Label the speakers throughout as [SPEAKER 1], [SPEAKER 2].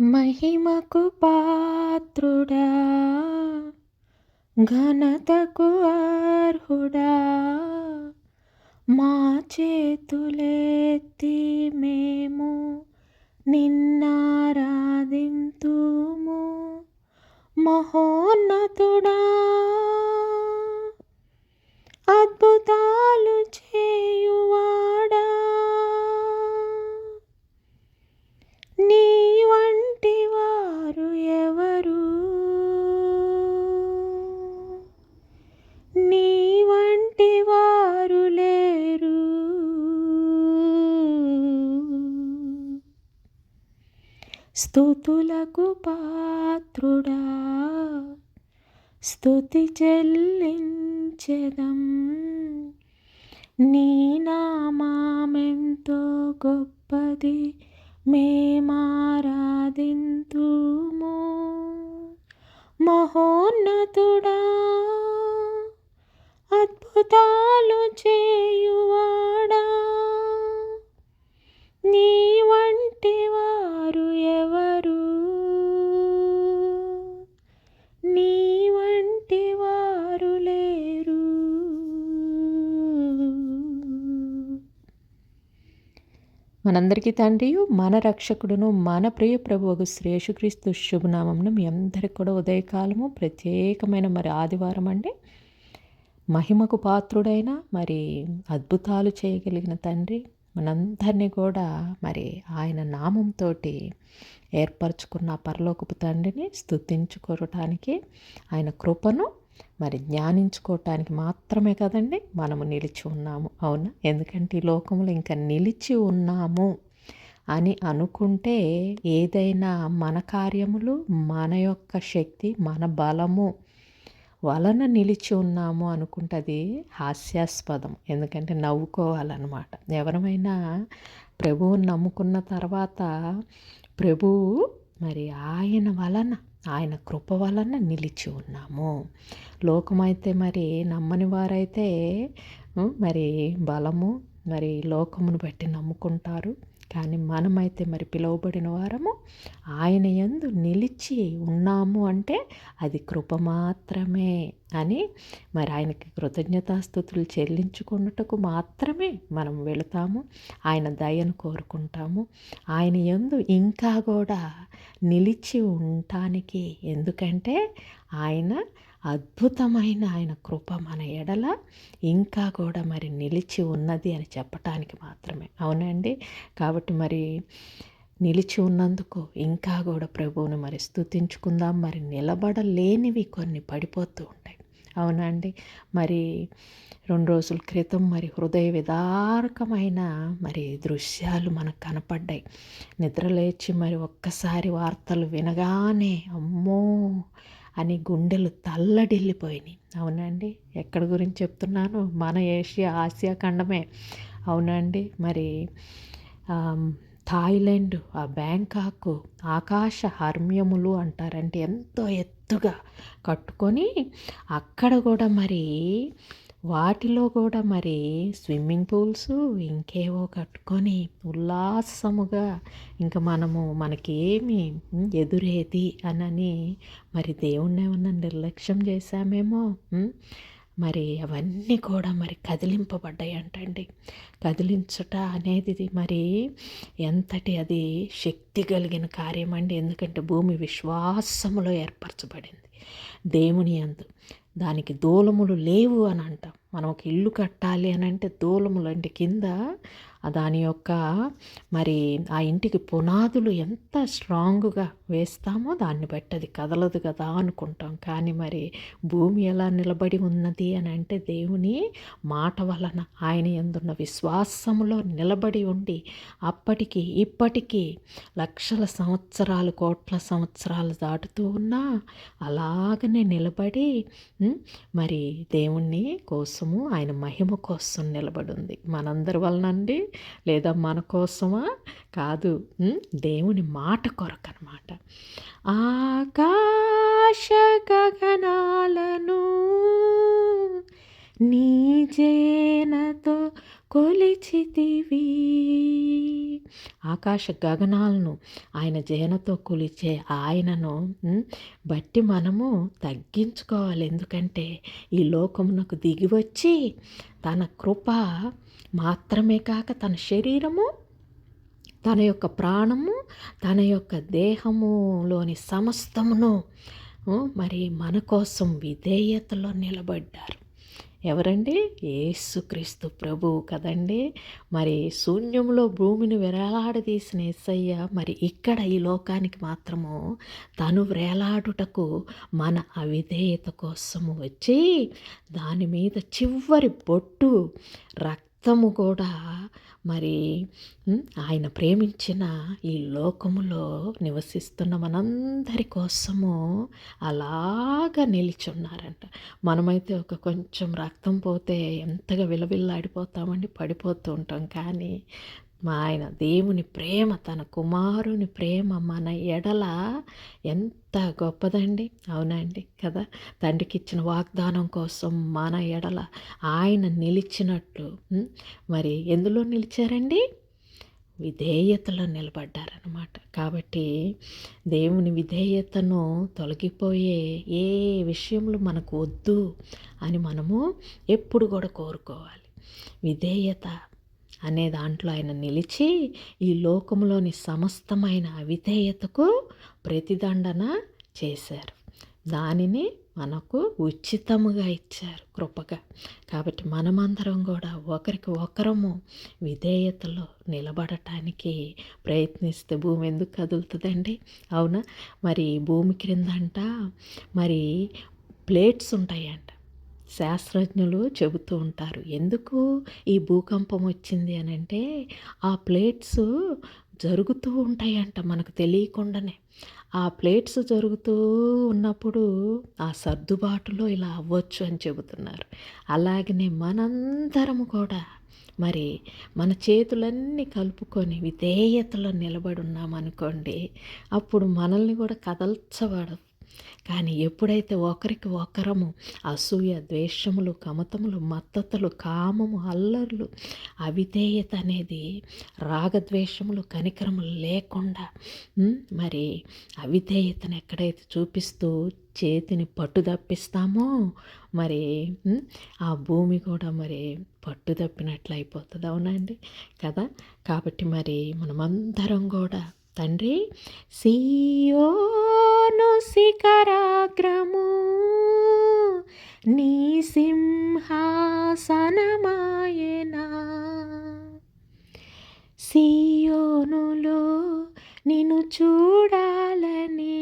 [SPEAKER 1] మహిమకు పాత్రుడా, ఘనతకు అర్హుడా, మా చేతులెత్తి మేము నిన్నారాధింతుము. మహోన్నతుడా, అద్భుతాలు చేయువాడా, నీ వంటి వారు ఎవరు? నీ వంటి వారు లేరు. స్తుతులకు పాత్రుడా, స్తుతి చెల్లించెదం. నీ నామమెంతో గొప్పది, మేమారాధింతుము. మహోన్నతుడా, అద్భుతాలు చేయువాడా, నీ వంటి వారు ఎవరు? నీ వంటి వారు లేరు. మనందరికీ తండ్రియు, మన రక్షకుడును, మన ప్రియ ప్రభువు శ్రీ యేసుక్రీస్తు శుభనామమున మీ అందరికి కూడా ఉదయకాలము ప్రత్యేకమైన ఆదివారం అండి. మహిమకు పాత్రుడైన అద్భుతాలు చేయగలిగిన తండ్రి మనందరినీ కూడా ఆయన నామంతో ఏర్పరచుకున్న పరలోకపు తండ్రిని స్తుతించుకోవటానికి, ఆయన కృపను ధ్యానించుకోవటానికి మాత్రమే కదండి మనము నిలిచి ఉన్నాము. అవునా? ఎందుకంటే ఈ లోకంలో ఇంకా నిలిచి ఉన్నాము అని అనుకుంటే ఏదైనా మన కార్యములు, మన యొక్క శక్తి, మన బలము వలన నిలిచి ఉన్నాము అనుకుంటే అది హాస్యాస్పదం. ఎందుకంటే నవ్వుకోవాలన్నమాట. ఎవరమైనా ప్రభువుని నమ్ముకున్న తర్వాత ప్రభువు ఆయన వలన, ఆయన కృప వలన నిలిచి ఉన్నాము. లోకమైతే నమ్మని వారైతే బలము లోకమును బట్టి నమ్ముకుంటారు. కానీ మనమైతే పిలువబడిన వారము ఆయన యందు నిలిచి ఉన్నాము అంటే అది కృప మాత్రమే అని ఆయనకి కృతజ్ఞతాస్తుతులు చెల్లించుకున్నట్టుకు మాత్రమే మనం వెళతాము. ఆయన దయను కోరుకుంటాము. ఆయన యందు ఇంకా కూడా నిలిచి ఉండటానికి, ఎందుకంటే ఆయన అద్భుతమైన ఆయన కృప మన ఎడల ఇంకా కూడా నిలిచి ఉన్నది అని చెప్పటానికి మాత్రమే. అవునండి. కాబట్టి నిలిచి ఉన్నందుకు ఇంకా కూడా ప్రభువును స్తుతించుకుందాం. నిలబడలేనివి కొన్ని పడిపోతూ ఉంటాయి. అవునండి. 2 రోజుల క్రితం హృదయ విదారకమైన దృశ్యాలు మనకు కనపడ్డాయి. నిద్రలేచి ఒక్కసారి వార్తలు వినగానే అమ్మో అని గుండెలు తల్లడిల్లిపోయినాయి. అవునండి. ఎక్కడి గురించి చెప్తున్నాను? మన ఆసియా ఖండమే. అవునండి. థాయిలాండ్, ఆ బ్యాంకాక్ ఆకాశ హర్మ్యములు అంటారంటే ఎంతో ఎత్తుగా కట్టుకొని అక్కడ కూడా వాటిలో కూడా స్విమ్మింగ్ పూల్స్ ఇంకేవో కట్టుకొని ఉల్లాసముగా ఇంకా మనకేమి ఎదురేది అనని దేవుణ్ణి ఏమన్నా నిర్లక్ష్యం చేశామేమో. అవన్నీ కూడా కదిలింపబడ్డాయి అంటండి. కదిలించుట అనేది ఎంతటి అది శక్తి కలిగిన కార్యం అండి. ఎందుకంటే భూమి విశ్వాసములో ఏర్పరచబడింది దేవుని యందు. దానికి దూలములు లేవు అని అంటాం. మనం ఒక ఇల్లు కట్టాలి అని అంటే దూలములు అంటే కింద దాని యొక్క ఆ ఇంటికి పునాదులు ఎంత స్ట్రాంగ్గా వేస్తామో దాన్ని బట్టి అది కదలదు కదా అనుకుంటాం. కానీ భూమి ఎలా నిలబడి ఉన్నది అని అంటే దేవుని మాట వలన, ఆయన యందున్న విశ్వాసములో నిలబడి ఉండి అప్పటికి ఇప్పటికీ లక్షల సంవత్సరాలు, కోట్ల సంవత్సరాలు దాటుతూ ఉన్నా అలాగనే నిలబడి దేవుణ్ణి కోసము, ఆయన మహిమ కోసం నిలబడి ఉంది. మనందరి వలనండి, లేదా మన కోసమా? కాదు. దేవుని మాట కొరకు అన్నమాట. ఆకాశ గగనాలను నీ జేనతో కొలిచితివి, ఆకాశ గగనాలను ఆయన జయనతో కొలిచే ఆయనను బట్టి మనము తగ్గించుకోవాలి. ఎందుకంటే ఈ లోకమునకు దిగివచ్చి తన కృప మాత్రమే కాక తన శరీరము, తన యొక్క ప్రాణము, తన యొక్క దేహములోని సమస్తమును మరి మన కోసం విధేయతలో నిలబడ్డారు. ఎవరండి? యేసుక్రీస్తు ప్రభువు కదండి. మరి శూన్యంలో భూమిని వేలాడదీసిన యేసయ్య మరి ఇక్కడ ఈ లోకానికి మాత్రము తను వేలాడుటకు మన అవిధేయత కోసము వచ్చి దాని మీద చివరి బొట్టు రక్తము కూడా మరి ఆయన ప్రేమించిన ఈ లోకములో నివసిస్తున్న మనందరి కోసము అలాగా నిలిచున్నారంట. మనమైతే కొంచెం రక్తం పోతే ఎంతగా విలవిల్లాడిపోతామండి, పడిపోతూ ఉంటాం. కానీ ఆయన దేవుని ప్రేమ, తన కుమారుని ప్రేమ మన ఎడల ఎంత గొప్పదండి. అవునండి కదా. తండ్రికి ఇచ్చిన వాగ్దానం కోసం మన ఎడల ఆయన నిలిచినట్లు మరి ఎందులో నిలిచారండి? విధేయతలో నిలబడ్డారనమాట. కాబట్టి దేవుని విధేయతను తొలగిపోయే ఏ విషయంలో మనకు వద్దు అని మనము ఎప్పుడు కూడా కోరుకోవాలి. విధేయత అనే దాంట్లో ఆయన నిలిచి ఈ లోకంలోని సమస్తమైన అవిధేయతకు ప్రతిదండన చేశారు. దానిని మనకు ఉచితముగా ఇచ్చారు కృపగా. కాబట్టి మనమందరం కూడా ఒకరికి ఒకరము విధేయతలో నిలబడటానికి ప్రయత్నిస్తే భూమి ఎందుకు కదులుతుందండి? అవునా? మరి భూమి క్రిందంట మరి ప్లేట్స్ ఉంటాయంట. శాస్త్రజ్ఞులు చెబుతూ ఉంటారు, ఎందుకు ఈ భూకంపం వచ్చింది అని అంటే ఆ ప్లేట్స్ జరుగుతూ ఉంటాయంట మనకు తెలియకుండానే. ఆ ప్లేట్స్ జరుగుతూ ఉన్నప్పుడు ఆ సర్దుబాటులో ఇలా అవ్వచ్చు అని చెబుతున్నారు. అలాగనే మనందరము కూడా మరి మన చేతులన్నీ కలుపుకొని విధేయతలో నిలబడి ఉన్నామనుకోండి, అప్పుడు మనల్ని కూడా కదల్చబడదు. కానీ ఎప్పుడైతే ఒకరికి ఒకరము అసూయ, ద్వేషములు, కమతములు, మత్తతలు, కామము, అల్లర్లు, అవిధేయత అనేది రాగద్వేషములు, కనికరములు లేకుండా మరి అవిధేయతను ఎక్కడైతే చూపిస్తూ చేతిని పట్టు తప్పిస్తామో మరి ఆ భూమి కూడా మరి పట్టు తప్పినట్లు అయిపోతుంది. అవునండి కదా. కాబట్టి మరి మనమందరం కూడా తండ్రి సీయోను శిఖరాగ్రము నీ సింహాసనమాయెనా, సీయోనులో నిన్ను చూడాలని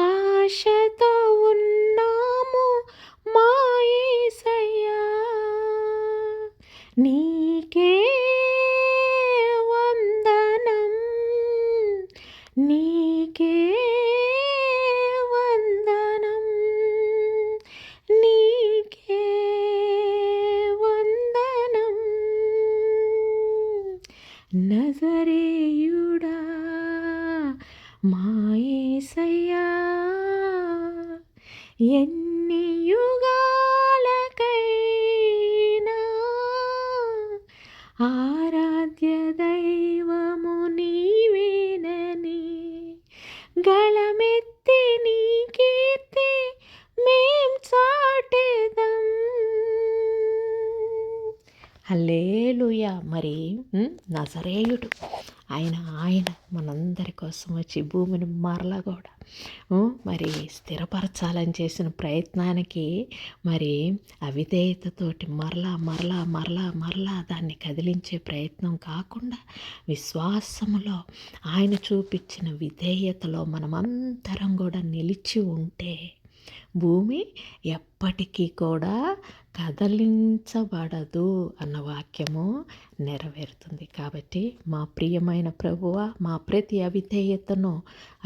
[SPEAKER 1] ఆశతో ఉన్నాము మా యేసయ్యా, నీకే వందనం, నీకే వందనం, నీకే వందనం, నజరేయుడా మా యేసయ్యా, ఎన్ని యుగాలకైనా ఆరాధ్య దైవము నీవేనని గళమెత్తి నీ కీర్తి మేం చాటెదం. హల్లెలూయా. మరి నజరేయుడు ఆయన మనందరి కోసం వచ్చి భూమిని మరలా కూడా మరి స్థిరపరచాలని చేసిన ప్రయత్నానికి మరి అవిధేయతతోటి మరలా మరలా మరలా మరలా దాన్ని కదిలించే ప్రయత్నం కాకుండా విశ్వాసములో ఆయన చూపించిన విధేయతలో మనమందరం కూడా నిలిచి ఉంటే భూమి ఎప్పటికీ కూడా కదలించబడదు అన్న వాక్యము నెరవేరుతుంది. కాబట్టి మా ప్రియమైన ప్రభువా, మా ప్రతి అవిధేయతను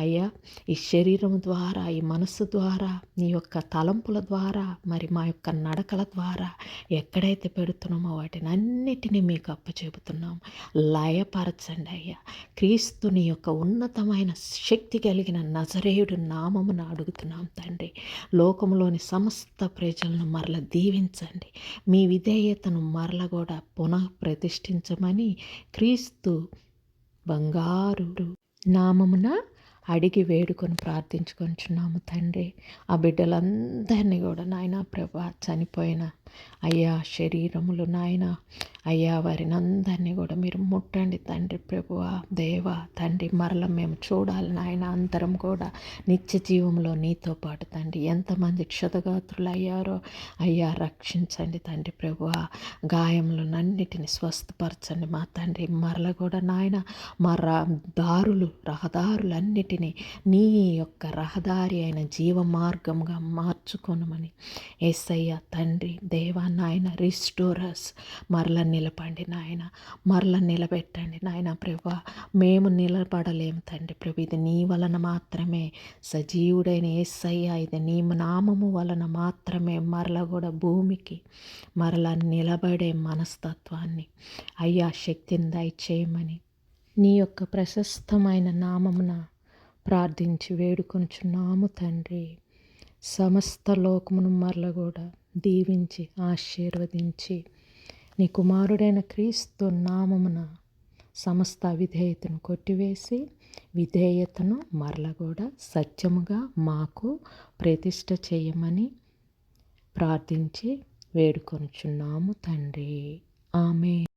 [SPEAKER 1] అయ్యా ఈ శరీరం ద్వారా, ఈ మనస్సు ద్వారా, నీ యొక్క తలంపుల ద్వారా, మరి మా యొక్క నడకల ద్వారా ఎక్కడైతే పెడుతున్నామో వాటిని అన్నిటినీ మీకు అప్పచెబుతున్నాం. లయపరచండి అయ్యా. క్రీస్తుని యొక్క ఉన్నతమైన శక్తి కలిగిన నజరేయుడు నామమున అడుగుతున్నాం తండ్రి. లోకంలోని సమస్త ప్రజలను మరల దీవించండి. మీ విధేయతను మరల కూడా పునః ప్రతిష్ఠించమని క్రీస్తు బంగారు నామమున అడిగి వేడుకొని ప్రార్థించుకొనిచున్నాము తండ్రి. ఆ బిడ్డలందరినీ కూడా నాయన ప్రభా, చనిపోయిన అయ్యా శరీరములు నాయన అయ్యా వారిని అందరినీ కూడా మీరు ముట్టండి తండ్రి. ప్రభువా దేవా తండ్రి, మరల మేము చూడాలి నాయన అందరం కూడా నిత్య జీవంలో నీతో పాటు తండ్రి. ఎంతమంది క్షతగాత్రులు అయ్యారో అయ్యా రక్షించండి తండ్రి. ప్రభువా గాయములనన్నిటిని స్వస్థపరచండి మా తండ్రి. మరల కూడా నాయన మా రహదారులన్నిటినీ నీ యొక్క రహదారి అయిన జీవ మార్గంగా మార్చుకొనమని యేసయ్య తండ్రి దేవా నాయన రిస్టోరస్ మరల నిలపండి నాయన, మరల నిలబెట్టండి నాయన. ప్రభా మేము నిలబడలేము తండ్రి. ప్రభు ఇది నీ వలన మాత్రమే, సజీవుడైన యేసయ్య ఇది నీ నామము వలన మాత్రమే మరల కూడా భూమికి మరల నిలబడే మనస్తత్వాన్ని అయ్యా శక్తిని దయచేయమని నీ యొక్క ప్రశస్తమైన నామమున ప్రార్థించి వేడుకొంచున్నాము తండ్రి. సమస్త లోకమును మరల కూడా దీవించి ఆశీర్వదించి నీ కుమారుడైన క్రీస్తు నామమున సమస్త అవిధేయతను కొట్టివేసి విధేయతను మరల కూడా సత్యముగా మాకు ప్రతిష్ఠ చేయమని ప్రార్థించి వేడుకొనుచున్నాము తండ్రి. ఆమేన్.